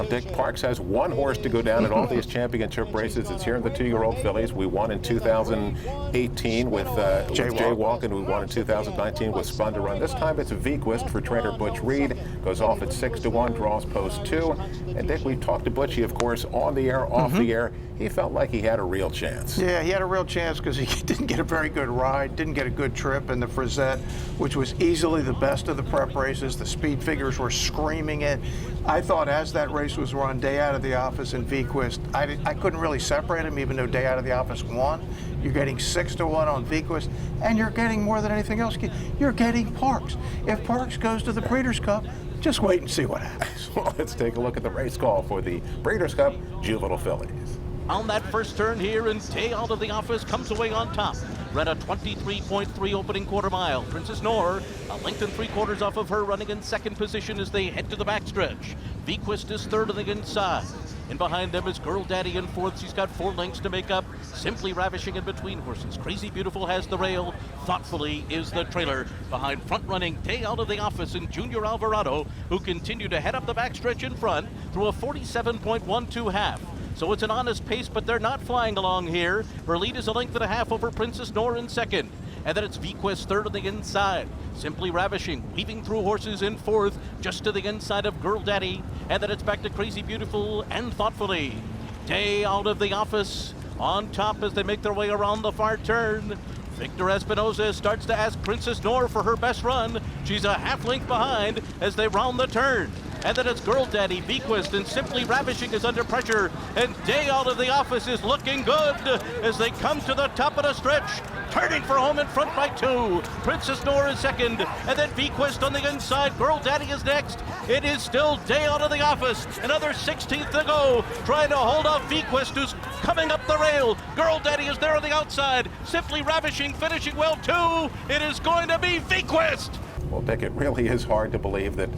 Dick Parks has one horse to go down at all these championship races. It's here in the 2-year-old fillies. We won in 2018 with Jaywalk, and we won in 2019 with Spun to Run. This time it's a Vequist for trainer Butch Reid. Goes off at 6-1, draws post 2. And Dick, we talked to Butchie, of course, on the air, off the air. He felt like he had a real chance. Yeah, he had a real chance because he didn't get a very good ride, didn't get a good trip in the Frizette, which was easily the best of the prep races. The speed figures were screaming it. I thought as that race was run, Day Out of the Office and Vequist, I couldn't really separate them, even though Day Out of the Office won. You're getting 6-1 on Vequist, and you're getting more than anything else. You're getting Parks. If Parks goes to the Breeders' Cup, just wait and see what happens. Well, let's take a look at the race call for the Breeders' Cup Juvenile Fillies. On that first turn here, and Day Out of the Office comes away on top. Ran a 23.3 opening quarter mile. Princess Noor, a length and 3/4 off of her, running in second position as they head to the backstretch. Vequist is third on the inside. And behind them is Girl Daddy in fourth. She's got 4 lengths to make up. Simply Ravishing in between horses. Crazy Beautiful has the rail. Thoughtfully is the trailer. Behind front-running Day Out of the Office and Junior Alvarado, who continue to head up the backstretch in front through a 47.12 half. So it's an honest pace, but they're not flying along here. Her lead is a length and a half over Princess Noor in second. And then it's Vequist third on the inside. Simply Ravishing, weaving through horses in fourth, just to the inside of Girl Daddy. And then it's back to Crazy Beautiful and Thoughtfully. Day Out of the Office on top as they make their way around the far turn. Victor Espinoza starts to ask Princess Noor for her best run. She's a half length behind as they round the turn. And then it's Girl Daddy, Vequist, and Simply Ravishing is under pressure. And Day Out of the Office is looking good as they come to the top of the stretch. Turning for home in front by 2. Princess Noor is second. And then Vequist on the inside. Girl Daddy is next. It is still Day Out of the Office. Another 16th to go. Trying to hold off Vequist, who's coming up the rail. Girl Daddy is there on the outside. Simply Ravishing finishing well too. It is going to be Vequist. Well, Dick, it really is hard to believe that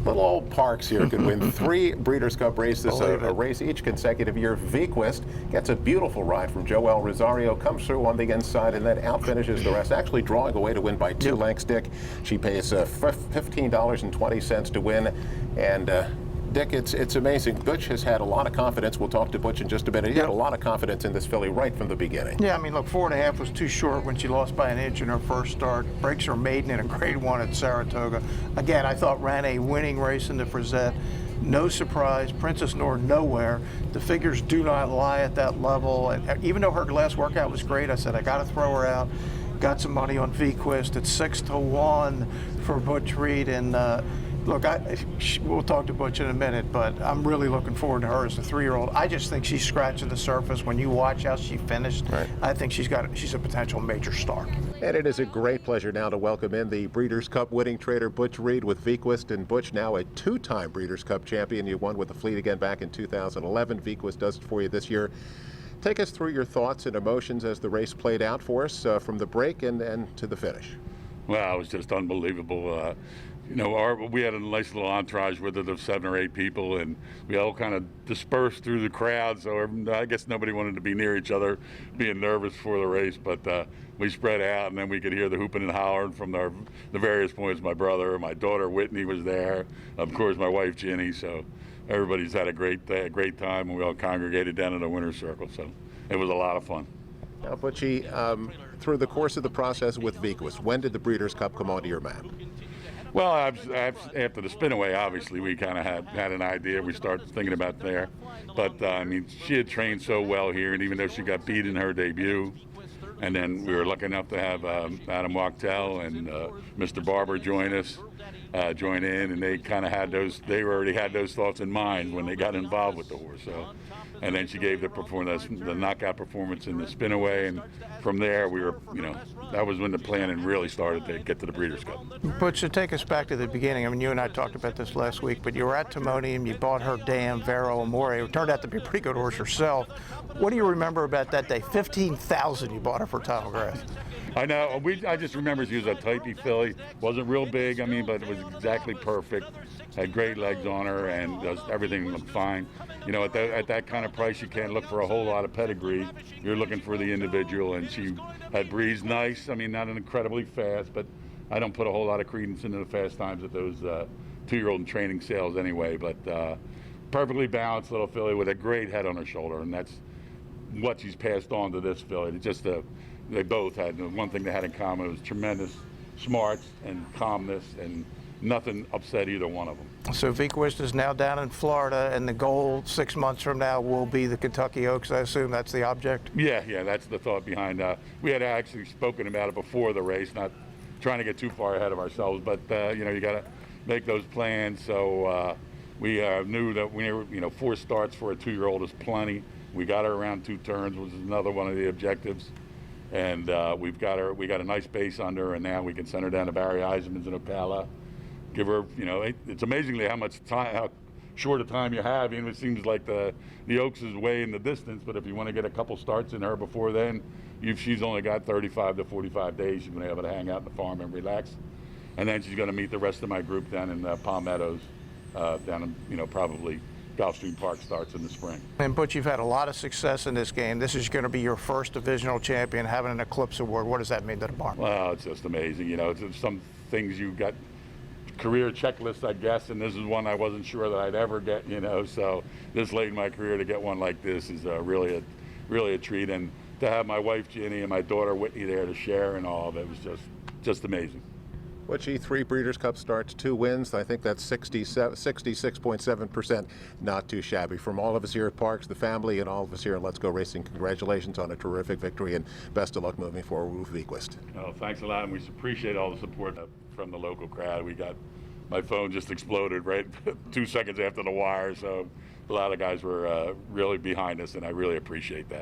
little old Parks here can win 3 Breeders' Cup races, a race each consecutive year. Vequist gets a beautiful ride from Joel Rosario, comes through on the inside, and then out-finishes the rest, actually drawing away to win by 2 lengths, Dick. She pays $15.20 to win, and Dick, it's amazing. Butch has had a lot of confidence. We'll talk to Butch in just a minute. He had a lot of confidence in this filly right from the beginning. Yeah, I mean, look, 4.5 was too short when she lost by an inch in her first start. Breaks her maiden in a grade 1 at Saratoga. Again, I thought ran a winning race in the Frizette. No surprise. Princess Noor nowhere. The figures do not lie at that level. And even though her last workout was great, I said, I got to throw her out. Got some money on Vequist. It's 6-1 for Butch Reid. And look, we'll talk to Butch in a minute, but I'm really looking forward to her as a 3-year-old. I just think she's scratching the surface. When you watch how she finished, I think she's a potential major star. And it is a great pleasure now to welcome in the Breeders' Cup winning trainer Butch Reid with Vequist. And Butch, now a 2-time Breeders' Cup champion. You won with the fleet again back in 2011. Vequist does it for you this year. Take us through your thoughts and emotions as the race played out for us from the break and to the finish. Well, it was just unbelievable. You know, we had a nice little entourage with it of 7 or 8 people, and we all kind of dispersed through the crowd, so I guess nobody wanted to be near each other, being nervous for the race, but we spread out, and then we could hear the hooping and hollering from the various points. My brother, my daughter Whitney was there, of course my wife Ginny, so everybody's had a great time, and we all congregated down in the winner's circle, so it was a lot of fun. Now, Butchie, through the course of the process with Vequist, when did the Breeders' Cup come onto your map? Well, after the spin-away, obviously, we kind of had an idea. We started thinking about there. But, I mean, she had trained so well here, and even though she got beat in her debut, and then we were lucky enough to have Adam Wachtel and Mr. Barber join in, and they kind of had already had those thoughts in mind when they got involved with the horse. So, and then she gave the knockout performance in the spin-away, and from there we were, that was when the planning really started to get to the Breeders' Cup. Butch, to take us back to the beginning, I mean, you and I talked about this last week, but you were at Timonium, you bought her Dam, Vero Amore, who turned out to be a pretty good horse herself. What do you remember about that day? $15,000 you bought her for Tom McGrath. I know. I just remember she was a typey filly. Wasn't real big, I mean, but it was exactly perfect. Had great legs on her, and everything looked fine. At that kind of price, you can't look for a whole lot of pedigree. You're looking for the individual, and she had breezed nice. I mean, not incredibly fast, but I don't put a whole lot of credence into the fast times at those 2-year-old in training sales anyway. But perfectly balanced little filly with a great head on her shoulder, and that's what she's passed on to this filly. It's just they both had one thing they had in common. It was tremendous smarts and calmness, and nothing upset either one of them. So Vequist is now down in Florida, and the goal 6 months from now will be the Kentucky Oaks. I assume that's the object? Yeah, that's the thought behind. We had actually spoken about it before the race, not trying to get too far ahead of ourselves, but you got to make those plans. So we knew that 4 starts for a 2-year-old is plenty. We got her around 2 turns, which is another one of the objectives. And we got a nice base under her, and now we can send her down to Barry Eisenman's in Ocala. Give her, it's amazingly how short a time you have. It seems like the Oaks is way in the distance, but if you want to get a couple starts in her before then, she's only got 35 to 45 days. She's going to be able to hang out in the farm and relax. And then she's going to meet the rest of my group down in Palm Meadows, down in, probably Gulfstream Park starts in the spring. And Butch, you've had a lot of success in this game. This is going to be your first divisional champion, having an Eclipse Award. What does that mean to the barn? Well, it's just amazing. It's some things you got career checklists, I guess, and this is one I wasn't sure that I'd ever get. So this late in my career to get one like this is really a treat, and to have my wife Ginny and my daughter Whitney there to share and all of it was just amazing. Butchie, 3 Breeders' Cup starts, 2 wins. I think that's 66.7%. Not too shabby. From all of us here at Parks, the family, and all of us here at Let's Go Racing, congratulations on a terrific victory, and best of luck moving forward with Vequist. Oh, thanks a lot, and we appreciate all the support from the local crowd. My phone just exploded right 2 seconds after the wire, so a lot of guys were really behind us, and I really appreciate that.